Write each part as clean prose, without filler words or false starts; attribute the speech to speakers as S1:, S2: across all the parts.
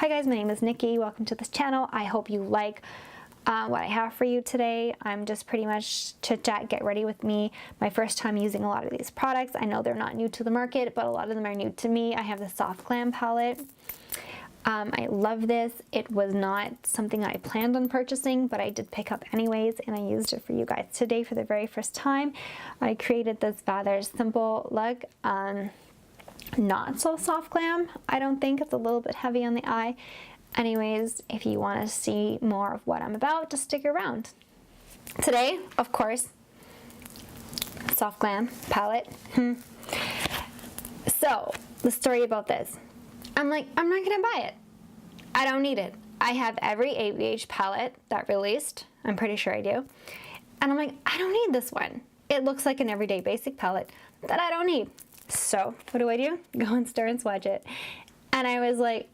S1: Hi guys, my name is Nikki. Welcome to this channel. I hope you like what I have for you today. I'm just pretty much chit chat, get ready with me. My first time using a lot of these products. I know they're not new to the market, but a lot of them are new to me. I have the Soft Glam palette. I love this. It was not something I planned on purchasing, but I did pick up anyways, and I used it for you guys today for the very first time. I created this rather simple look. Not so soft glam, I don't think. It's a little bit heavy on the eye. Anyways, if you want to see more of what I'm about, just stick around. Today, of course, Soft Glam palette. So, the story about this. I'm like, I'm not gonna buy it. I don't need it. I have every ABH palette that released. I'm pretty sure I do. And I'm like, I don't need this one. It looks like an everyday basic palette that I don't need. So, what do? Go and stir and swatch it. And I was like,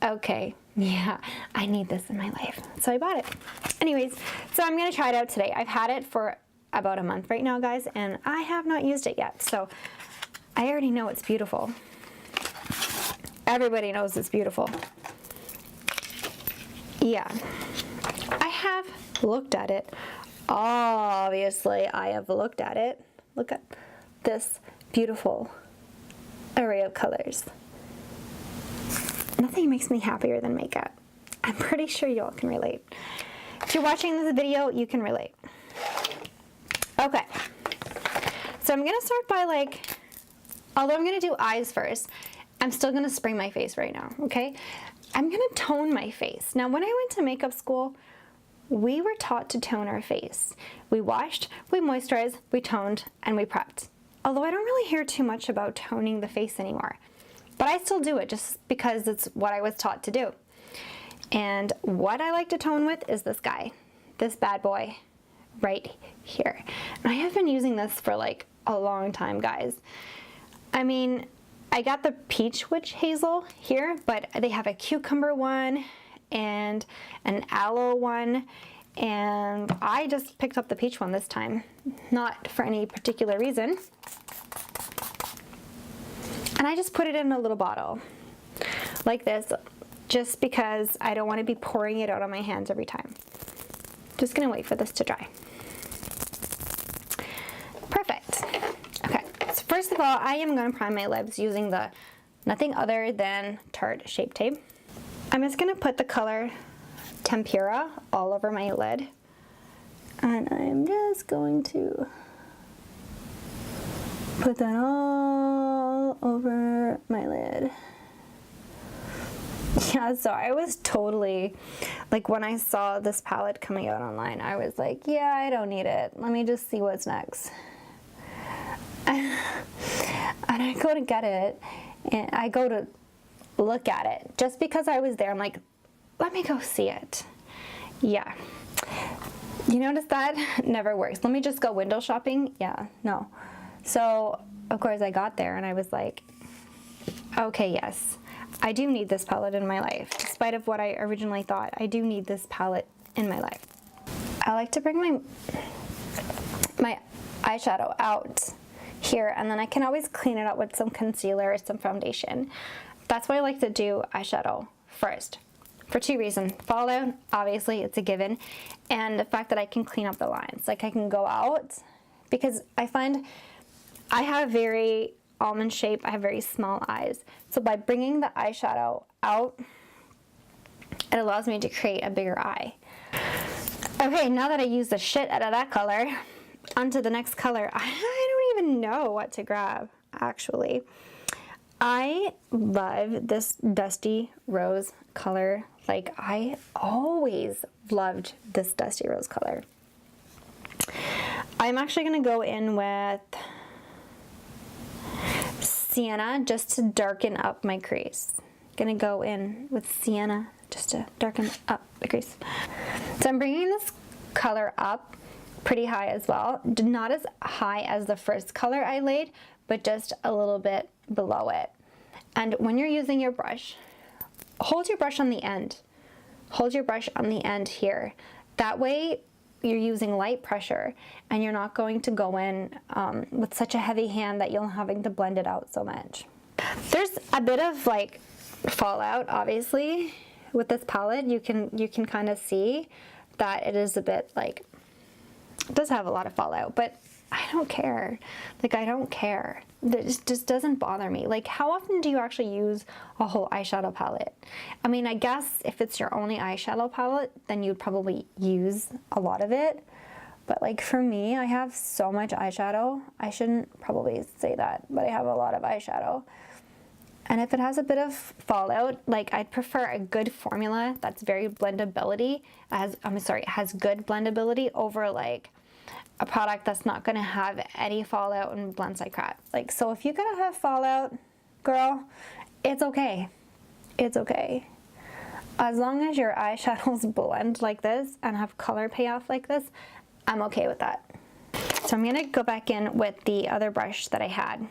S1: okay, yeah, I need this in my life. So I bought it. Anyways, so I'm gonna try it out today. I've had it for about a month right now, guys, and I have not used it yet. So I already know it's beautiful. Everybody knows it's beautiful. Yeah, I have looked at it. Obviously, I have looked at it. Look at this beautiful array of colors. Nothing makes me happier than makeup. I'm pretty sure y'all can relate. If you're watching this video, you can relate. Okay, so I'm gonna start by although I'm gonna do eyes first, I'm still gonna spray my face right now, okay? I'm gonna tone my face. Now, when I went to makeup school, we were taught to tone our face. We washed, we moisturized, we toned, and we prepped. Although I don't really hear too much about toning the face anymore. But I still do it just because it's what I was taught to do. And what I like to tone with is this guy, this bad boy right here. And I have been using this for like a long time, guys. I mean, I got the peach witch hazel here, but they have a cucumber one and an aloe one. And I just picked up the peach one this time, not for any particular reason. And I just put it in a little bottle like this, just because I don't want to be pouring it out on my hands every time. Just gonna wait for this to dry. Perfect. Okay, so first of all, I am gonna prime my lips using the nothing other than Tarte Shape Tape. I'm just gonna put the color Tempera all over my lid, and I'm just going to put that all over my lid. Yeah, so I was totally, like, when I saw this palette coming out online, I was like, yeah, I don't need it. Let me just see what's next. And I go to get it, and I go to look at it. Just because I was there, I'm like, let me go see it. Yeah. You notice that? Never works. Let me just go window shopping. Yeah, no. So, of course, I got there and I was like, okay, yes, I do need this palette in my life. Despite of what I originally thought, I do need this palette in my life. I like to bring my eyeshadow out here, and then I can always clean it up with some concealer or some foundation. That's why I like to do eyeshadow first. For two reasons. Fallout, obviously, it's a given, and the fact that I can clean up the lines. Like, I can go out, because I find I have very almond shape, I have very small eyes. So by bringing the eyeshadow out, it allows me to create a bigger eye. Okay, now that I used the shit out of that color, onto the next color. I don't even know what to grab, actually. I love this dusty rose color. Like, I always loved this dusty rose color. I'm actually going to go in with Sienna just to darken up my crease. Going to go in with Sienna just to darken up the crease. So I'm bringing this color up pretty high as well. Not as high as the first color I laid, but just a little bit below it. And when you're using your brush, hold your brush on the end. Hold your brush on the end here. That way you're using light pressure and you're not going to go in with such a heavy hand that you're having to blend it out so much. There's a bit of like fallout, obviously, with this palette, you can kind of see that it is a bit like, it does have a lot of fallout, but I don't care. Like, I don't care. It just doesn't bother me. Like, how often do you actually use a whole eyeshadow palette? I mean, I guess if it's your only eyeshadow palette, then you'd probably use a lot of it. But like for me, I have so much eyeshadow. I shouldn't probably say that, but I have a lot of eyeshadow. And if it has a bit of fallout, like I'd prefer a good formula that's very blendability, has good blendability over like a product that's not gonna have any fallout and blends like crap. Like, so if you're gonna have fallout, girl, it's okay. It's okay. As long as your eyeshadows blend like this and have color payoff like this, I'm okay with that. So I'm gonna go back in with the other brush that I had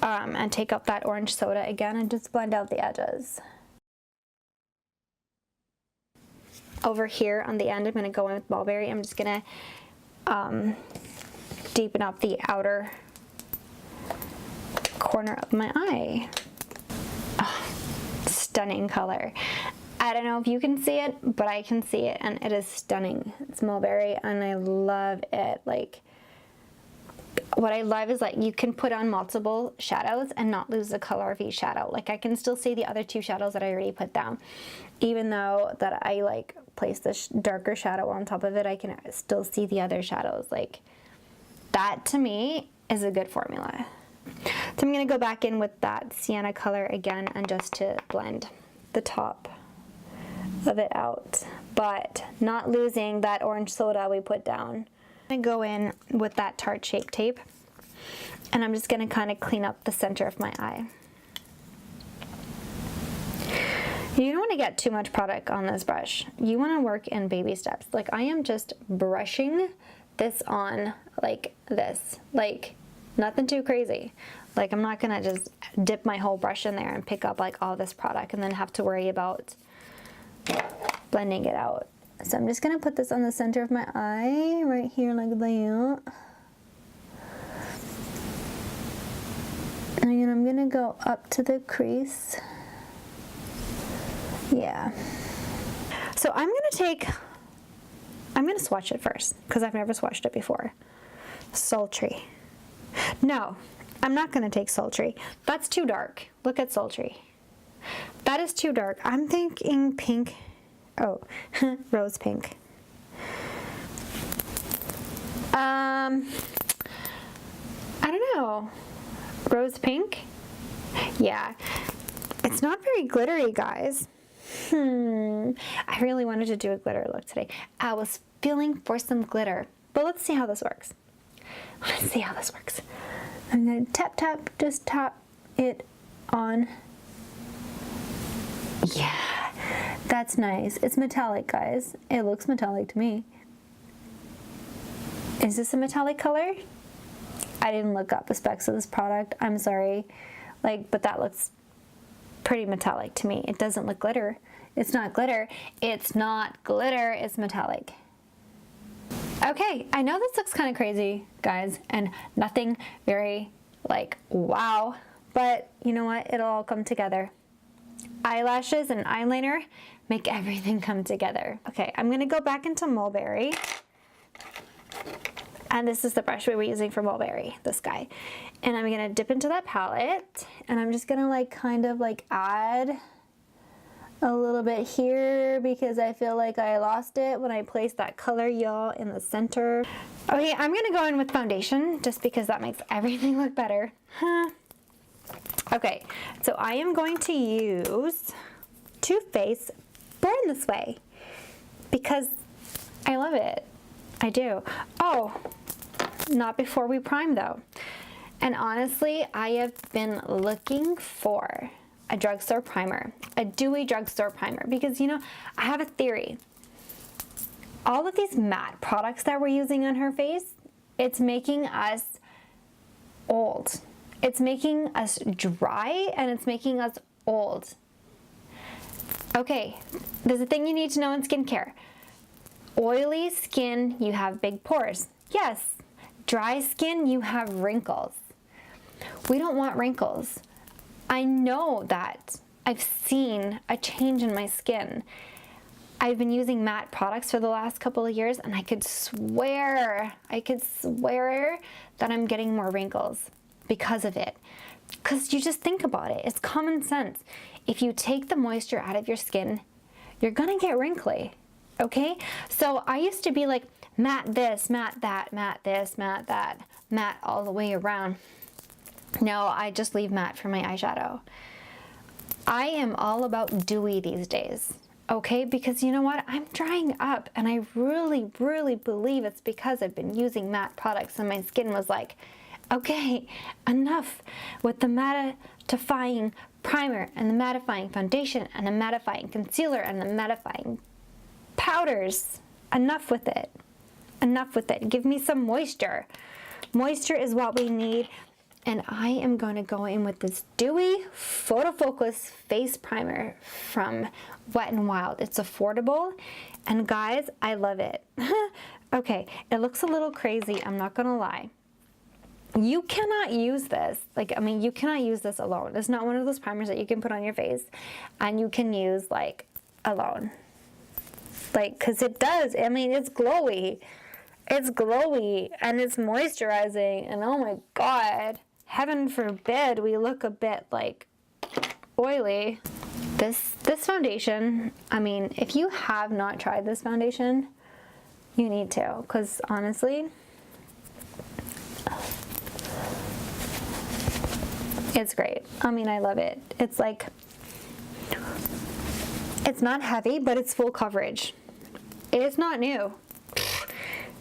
S1: and take out that orange soda again and just blend out the edges. Over here on the end, I'm gonna go in with mulberry. I'm just gonna deepen up the outer corner of my eye. Oh, stunning color. I don't know if you can see it, but I can see it, and it is stunning. It's mulberry, and I love it. Like, what I love is like you can put on multiple shadows and not lose the color of each shadow. Like, I can still see the other two shadows that I already put down. Even though that I like placed this darker shadow on top of it, I can still see the other shadows. Like, that to me is a good formula. So I'm gonna go back in with that sienna color again and just to blend the top of it out, but not losing that orange soda we put down. I'm gonna go in with that Tarte Shape Tape, and I'm just gonna kind of clean up the center of my eye. You don't want to get too much product on this brush. You want to work in baby steps. Like, I am just brushing this on like this, like nothing too crazy. Like, I'm not gonna just dip my whole brush in there and pick up like all this product and then have to worry about blending it out. So I'm just gonna put this on the center of my eye, right here like that. And then I'm gonna go up to the crease. Yeah. So I'm gonna swatch it first, because I've never swatched it before. Sultry. No, I'm not gonna take sultry. That's too dark. Look at sultry. That is too dark. I'm thinking pink. Oh, rose pink. I don't know. Rose pink? Yeah. It's not very glittery, guys. I really wanted to do a glitter look today. I was feeling for some glitter, but let's see how this works. Let's see how this works. I'm gonna tap, tap, just tap it on. Yeah, that's nice. It's metallic, guys. It looks metallic to me. Is this a metallic color? I didn't look up the specs of this product. I'm sorry. Like, but that looks pretty metallic to me. It doesn't look glitter. It's not glitter. It's not glitter. It's metallic. Okay, I know this looks kind of crazy, guys, and nothing very, like, wow, but you know what? It'll all come together. Eyelashes and eyeliner make everything come together. Okay, I'm gonna go back into mulberry. And this is the brush we were using for mulberry, this guy. And I'm gonna dip into that palette, and I'm just gonna like kind of like add a little bit here because I feel like I lost it when I placed that color, y'all, in the center. Okay, I'm gonna go in with foundation just because that makes everything look better. Okay, so I am going to use Too Faced Born This Way because I love it. I do. Oh, not before we prime though. And honestly, I have been looking for a drugstore primer, a dewy drugstore primer, because you know, I have a theory. All of these matte products that we're using on her face, it's making us old. It's making us dry and it's making us old. Okay, there's a thing you need to know in skincare. Oily skin, you have big pores. Yes. Dry skin, you have wrinkles. We don't want wrinkles. I know that I've seen a change in my skin. I've been using matte products for the last couple of years, and I could swear that I'm getting more wrinkles because of it. Because you just think about it, it's common sense. If you take the moisture out of your skin, you're gonna get wrinkly, okay? So I used to be like, matte this, matte that, matte this, matte that, matte all the way around. No, I just leave matte for my eyeshadow. I am all about dewy these days. Okay, because you know what? I'm drying up, and I really believe it's because I've been using matte products and my skin was like, okay, enough with the mattifying primer and the mattifying foundation and the mattifying concealer and the mattifying powders. Enough with it. Enough with it. Give me some moisture. Moisture is what we need. And I am going to go in with this dewy Photo Focus face primer from Wet n Wild. It's affordable, and guys, I love it. Okay, it looks a little crazy, I'm not gonna lie. You cannot use this, like, I mean, you cannot use this alone. It's not one of those primers that you can put on your face and you can use like alone. Like, cause it does, I mean, it's glowy. It's glowy and it's moisturizing, and oh my God. Heaven forbid we look a bit like oily. This foundation, I mean, if you have not tried this foundation, you need to, because honestly, it's great. I mean, I love it. It's like, it's not heavy, but it's full coverage. It's not new.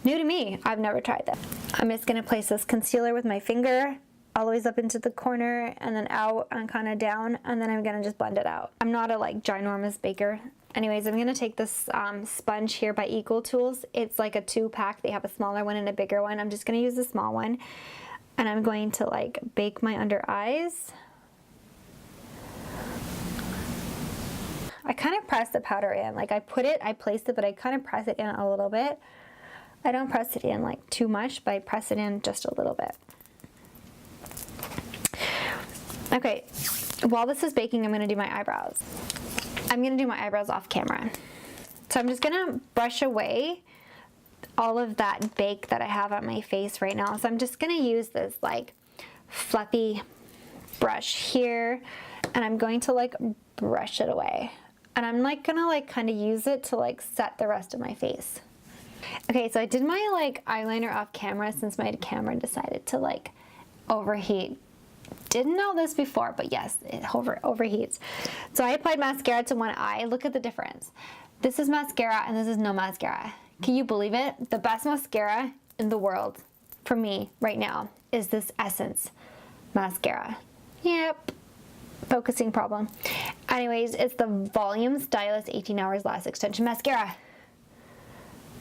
S1: New to me. I've never tried that. I'm just gonna place this concealer with my finger all the way up into the corner and then out and kind of down, and then I'm gonna just blend it out. I'm not a like ginormous baker. Anyways, I'm gonna take this sponge here by Equal Tools. It's like a 2-pack. They have a smaller one and a bigger one. I'm just gonna use the small one, and I'm going to like bake my under eyes. I kind of press the powder in. Like I placed it, but I kind of press it in a little bit. I don't press it in like too much, but I press it in just a little bit. Okay, while this is baking, I'm gonna do my eyebrows. I'm gonna do my eyebrows off camera. So I'm just gonna brush away all of that bake that I have on my face right now. So I'm just gonna use this like fluffy brush here, and I'm going to like brush it away. And I'm like gonna like kind of use it to like set the rest of my face. Okay, so I did my like eyeliner off camera since my camera decided to like overheat. Didn't know this before, but yes, it overheats. So I applied mascara to one eye. Look at the difference. This is mascara and this is no mascara. Can you believe it? The best mascara in the world for me right now is this Essence mascara. Yep, focusing problem. Anyways, it's the Volume Stylist 18 Hours Lash Extension Mascara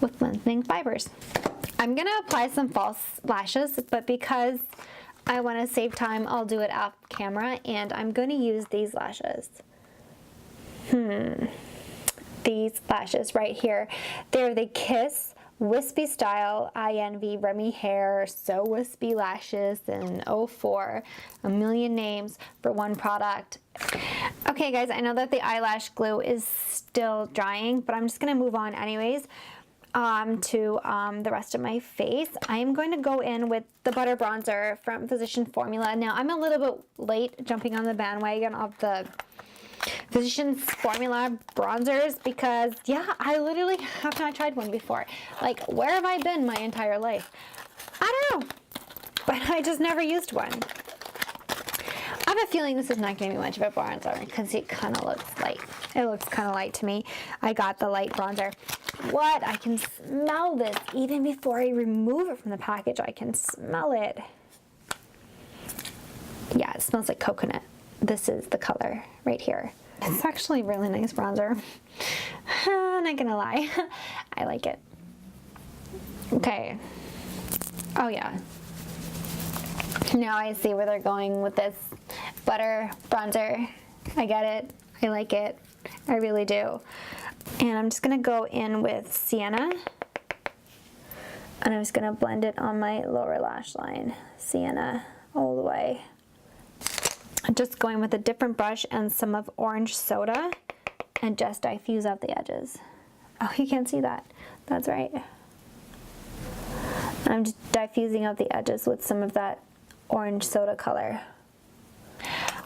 S1: with lengthening fibers. I'm gonna apply some false lashes, but because I want to save time, I'll do it off camera, and I'm going to use these lashes. These lashes right here. They're the Kiss Wispy Style i.envy Remy Hair So Wispy Lashes in 04. A million names for one product. Okay guys, I know that the eyelash glue is still drying, but I'm just going to move on anyways. To the rest of my face. I'm going to go in with the Butter Bronzer from Physician Formula. Now, I'm a little bit late jumping on the bandwagon of the Physician's Formula bronzers because, yeah, I literally have not tried one before. Like, where have I been my entire life? I don't know, but I just never used one. I have a feeling this is not going to be much of a bronzer because it kind of looks light. It looks kind of light to me. I got the light bronzer. What? I can smell this even before I remove it from the package. I can smell it. Yeah, it smells like coconut. This is the color right here. It's actually a really nice bronzer. I'm not gonna lie. I like it. Okay. Oh yeah. Now I see where they're going with this butter bronzer. I get it. I like it. I really do. And I'm just gonna go in with Sienna, and I'm just gonna blend it on my lower lash line. Sienna all the way. just going with a different brush and some of orange soda and just diffuse out the edges. Oh, you can't see that. That's right. I'm just diffusing out the edges with some of that orange soda color.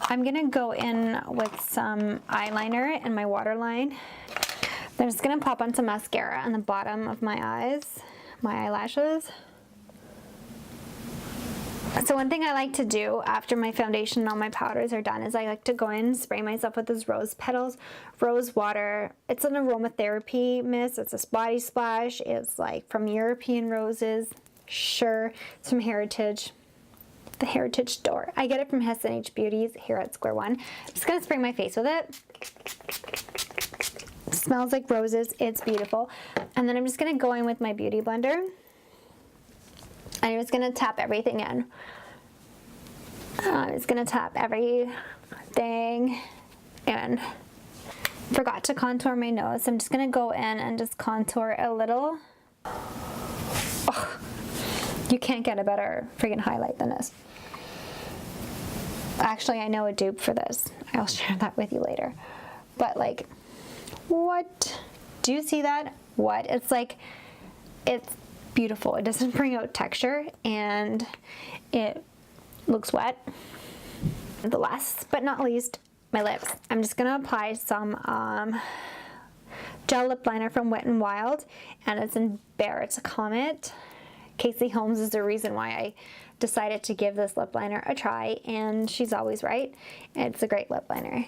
S1: I'm gonna go in with some eyeliner in my waterline. I'm just gonna pop on some mascara on the bottom of my eyes, my eyelashes. So one thing I like to do after my foundation and all my powders are done is I like to go in and spray myself with this rose petals, rose water. It's an aromatherapy mist. It's a body splash. It's like from European roses. Sure, it's from Heritage, the Heritage store. I get it from S&H Beauties here at Square One. I'm just gonna spray my face with it. It smells like roses. It's beautiful. And then I'm just gonna go in with my beauty blender. I'm just gonna tap everything in. I'm just gonna tap everything in. Forgot to contour my nose. So I'm just gonna go in and just contour a little. Oh, you can't get a better freaking highlight than this. Actually, I know a dupe for this. I'll share that with you later. But like, what? Do you see that? What? It's like, it's beautiful. It doesn't bring out texture and it looks wet. The last but not least, my lips. I'm just gonna apply some gel lip liner from Wet n Wild, and it's in Bear. It's a Comet. Casey Holmes is the reason why I decided to give this lip liner a try, and she's always right. It's a great lip liner.